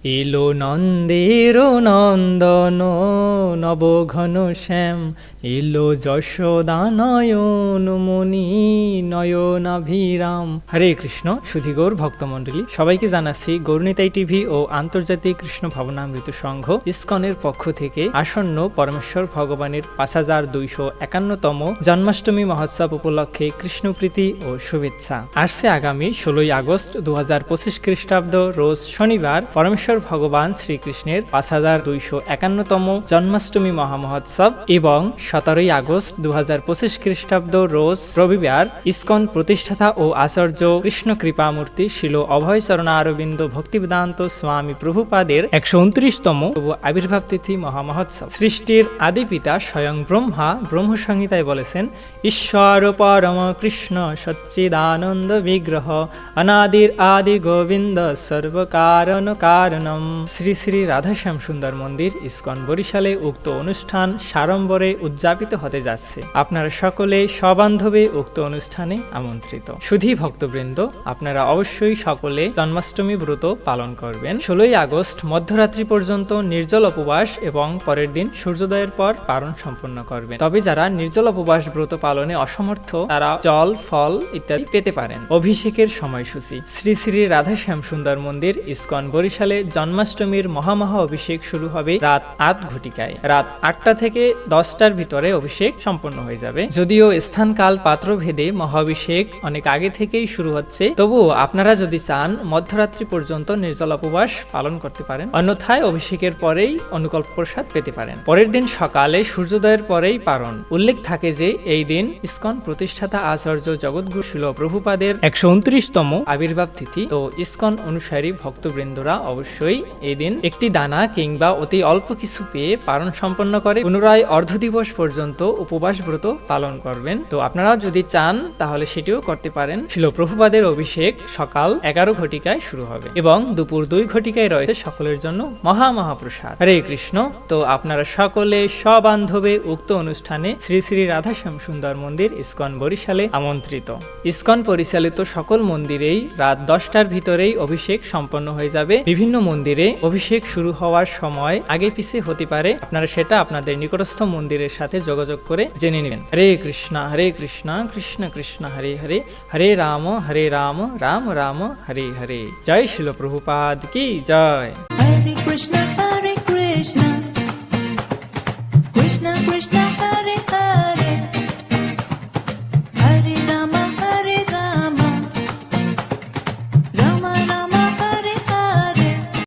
এলো নন্দের নন্দন নবঘন শ্যাম, এলো যশোদানয়ন মণি নয়নাভিরাম। হরে কৃষ্ণ সুধীগৌর ভক্তমণ্ডলী, সবাইকে জানাচ্ছি গৌরনীতাই টিভি ও আন্তর্জাতিক কৃষ্ণ ভাবনামৃত সংঘ ইসকনের পক্ষ থেকে আসন্ন পরমেশ্বর ভগবানের 5251তম জন্মাষ্টমী মহোৎসব উপলক্ষে কৃষ্ণপ্রীতি ও শুভেচ্ছা। আসছে আগামী 16ই আগস্ট 2025 খ্রিস্টাব্দ রোজ শনিবার পরমেশ্বর ভগবান শ্রীকৃষ্ণের 5251তম জন্মাষ্টমী মহামহোৎসব এবং 17ই আগস্ট 2025 খ্রিস্টাব্দ রোজ রবিবার ইসকন প্রতিষ্ঠাতা ও আচার্য কৃষ্ণ কৃপামূর্তি শিল অভয় চরণারবিন্দ ভক্তিবেদান্ত স্বামী প্রভুপাদের 129তম আবির্ভাব তিথি মহামহোৎসব। সৃষ্টির আদি পিতা স্বয়ং ব্রহ্মা ব্রহ্মসংহিতায় বলেছেন, ঈশ্বর পরম কৃষ্ণ সচ্চিদানন্দ বিগ্রহ অনাদির আদি গোবিন্দ সর্বকারণ কারণম। শ্রী শ্রী রাধাশ্যাম সুন্দর মন্দির ইসকন বরিশালে উক্ত অনুষ্ঠান সাড়ম্বরে উদযাপিত হতে যাচ্ছে। আপনারা সকলে সবান্ধবে উক্ত অনুষ্ঠানে আমন্ত্রিত। সুধী ভক্তবৃন্দ, আপনারা অবশ্যই সকলে জন্মাষ্টমী ব্রত পালন করবেন। 16ই আগস্ট মধ্যরাত্রি পর্যন্ত নির্জল উপবাস এবং পরের দিন সূর্যোদয়ের পর পারণ সম্পন্ন করবেন। তবে যারা নির্জল উপবাস ব্রত পালনে অসমর্থ তারা জল, ফল ইত্যাদি পেতে পারেন। অভিষেকের সময়সূচি: শ্রী শ্রী রাধাশ্যাম সুন্দর মন্দির ইসকন বরিশালে জন্মাষ্টমীর মহামহা অভিষেক শুরু হবে রাত 8 ঘটিকায়। রাত 8টা থেকে 10টার ভিতরে অভিষেক সম্পন্ন হয়ে যাবে। যদিও স্থান কাল পাত্র ভেদে মহাভিষেক অনেক আগে থেকেই শুরু হচ্ছে, তবুও আপনারা যদি চান মধ্যরাত্রি পর্যন্ত নির্জল উপবাস পালন করতে পারেন, অন্যথায় অভিষেকের পরেই অনুকল্প প্রসাদ পেতে পারেন। পরের দিন সকালে সূর্যোদয়ের পরেই পারণ। উল্লেখ থাকে যে এই দিন ইসকন প্রতিষ্ঠাতা আচার্য জগৎগুরু শিল প্রভুপাদের 129তম আবির্ভাব তিথি। তো ইসকন অনুসারী ভক্তবৃন্দরা অবশ্যই এই দিন একটি দানা কিংবা অতি অল্প কিছু পেয়ে পারণ সম্পন্ন করে পুনরায় অর্ধ দিবস পর্যন্ত উপবাস ব্রত পালন করবেন। তো আপনারা যদি চান তাহলে সেটিও করতে পারেন। শিল প্রভুপাদের অভিষেক সকাল 11 ঘটিকায় শুরু হবে এবং দুপুর 2 ঘটিকায় রয়েছে সকলের জন্য মহাপ্রসাদ। হরে কৃষ্ণ। তো আপনারা সকলে সবান্ধবে উক্ত অনুষ্ঠানে শ্রী শ্রী রাধাশ্যাম সুন্দর মন্দির ইসকন বরিশালে আমন্ত্রিত। ইসকন পরিচালিত সকল মন্দিরেই রাত 10টার ভিতরেই অভিষেক সম্পন্ন হয়ে যাবে। বিভিন্ন মন্দিরে অভিষেক শুরু হওয়ার সময় আগে পিছিয়ে হতে পারে, আপনারা সেটা আপনাদের নিকটস্থ মন্দিরের সাথে যোগাযোগ করে জেনে নেবেন। হরে কৃষ্ণ কৃষ্ণ কৃষ্ণ হরে হরে, হরে রাম রাম রাম হরে হরে। জয় শিল প্রভুপাদ কি জয়। Hare Krishna, Hare Krishna, Krishna Krishna, Hare